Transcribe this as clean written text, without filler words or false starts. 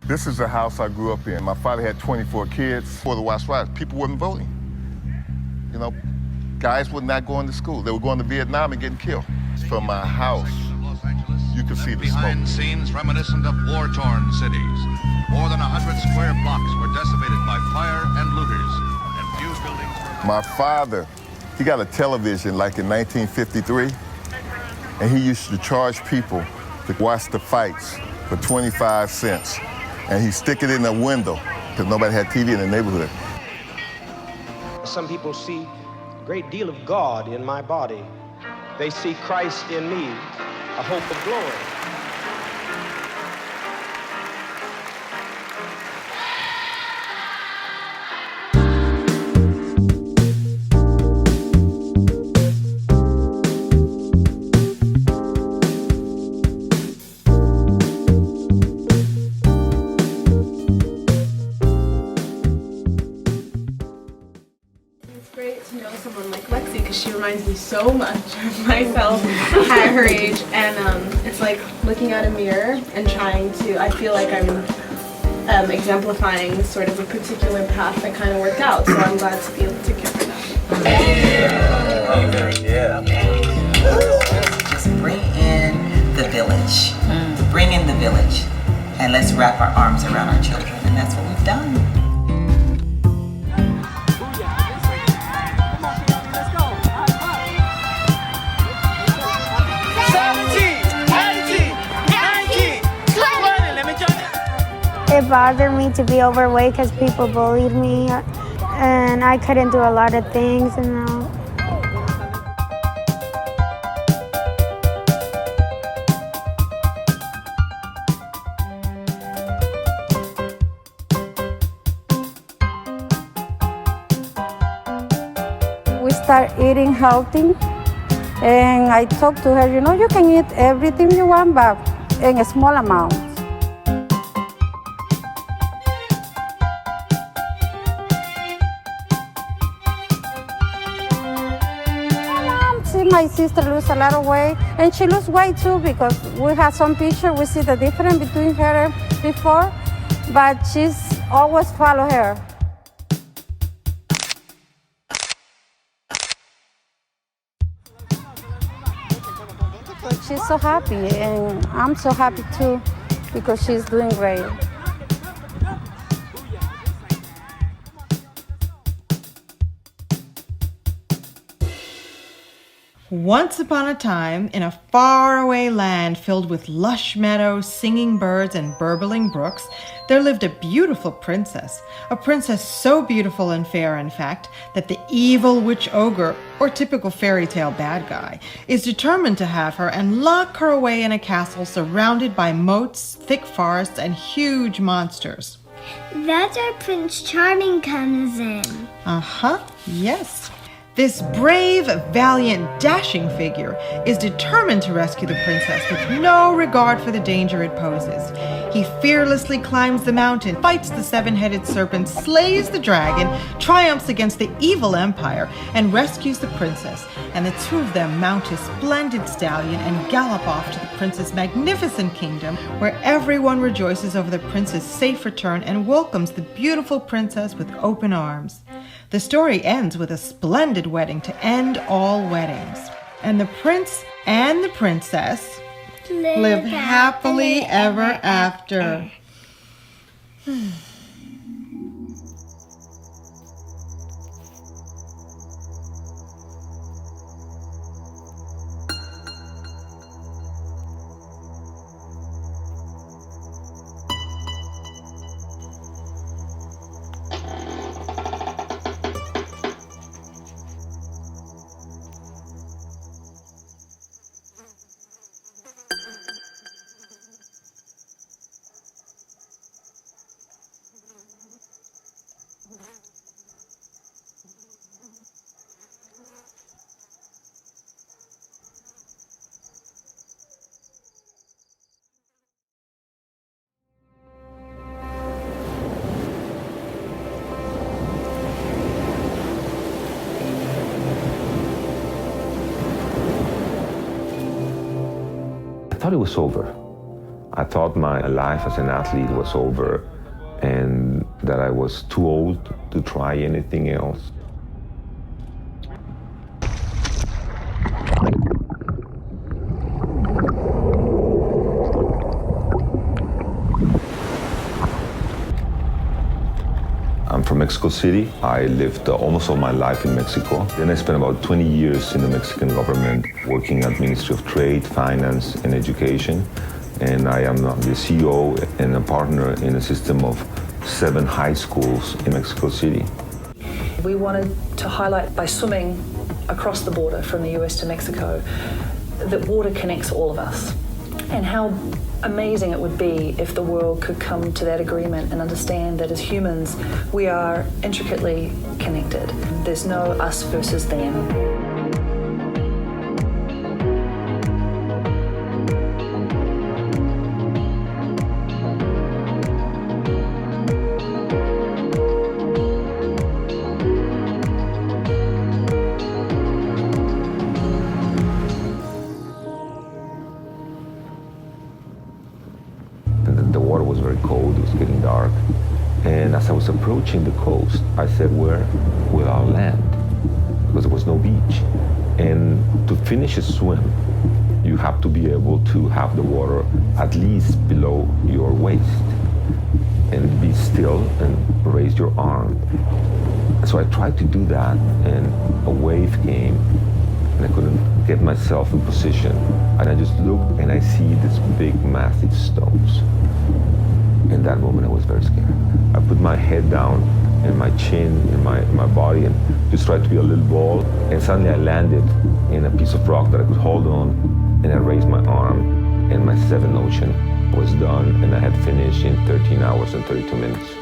This is the house I grew up in. My father had 24 kids. For the Watch Rights, people wasn't voting. You know, guys were not going to school. They were going to Vietnam and getting killed. From my house, you could see the smoke. Behind scenes reminiscent of war-torn cities. More than 100 square blocks were decimated by fire and looters, and few buildings were... My father, he got a television like in 1953, and he used to charge people to watch the fights for 25 cents. And he'd stick it in the window because nobody had TV in the neighborhood. Some people see a great deal of God in my body. They see Christ in me, a hope of glory. She reminds me so much of myself at her age, and it's like looking at a mirror and trying to, I feel like I'm exemplifying sort of a particular path that kind of worked out, so I'm glad to be able to give her that. Just bring in the village. Bring in the village, and let's wrap our arms around our children, and that's what we've done. It bothered me to be overweight because people bullied me and I couldn't do a lot of things, you know. We start eating healthy, and I talked to her, you know, you can eat everything you want, but in a small amount. My sister lose a lot of weight, and she lose weight too because we have some picture. We see the difference between her and before, but she's always follow her. So she's so happy, and I'm so happy too because she's doing great. Once upon a time, in a faraway land filled with lush meadows, singing birds, and burbling brooks, there lived a beautiful princess. A princess so beautiful and fair, in fact, that the evil witch ogre, or typical fairy tale bad guy, is determined to have her and lock her away in a castle surrounded by moats, thick forests, and huge monsters. That's where Prince Charming comes in. Yes. This brave, valiant, dashing figure is determined to rescue the princess with no regard for the danger it poses. He fearlessly climbs the mountain, fights the seven-headed serpent, slays the dragon, triumphs against the evil empire, and rescues the princess. And the two of them mount a splendid stallion and gallop off to the prince's magnificent kingdom, where everyone rejoices over the prince's safe return and welcomes the beautiful princess with open arms. The story ends with a splendid wedding to end all weddings. And the prince and the princess live happily ever after. I thought it was over. I thought my life as an athlete was over and that I was too old to try anything else. I'm from Mexico City. I lived almost all my life in Mexico. Then I spent about 20 years in the Mexican government working at Ministry of Trade, Finance, and Education. And I am the CEO and a partner in a system of 7 high schools in Mexico City. We wanted to highlight by swimming across the border from the US to Mexico that water connects all of us, and how amazing it would be if the world could come to that agreement and understand that as humans we are intricately connected. There's no us versus them. The water was very cold, it was getting dark. And as I was approaching the coast, I said, where will I land? Because there was no beach. And to finish a swim, you have to be able to have the water at least below your waist and be still and raise your arm. So I tried to do that, and a wave came and I couldn't get myself in position. And I just looked and I see these big, massive stones. In that moment, I was very scared. I put my head down and my chin and my body and just tried to be a little ball. And suddenly I landed in a piece of rock that I could hold on, and I raised my arm, and my 7th ocean was done, and I had finished in 13 hours and 32 minutes.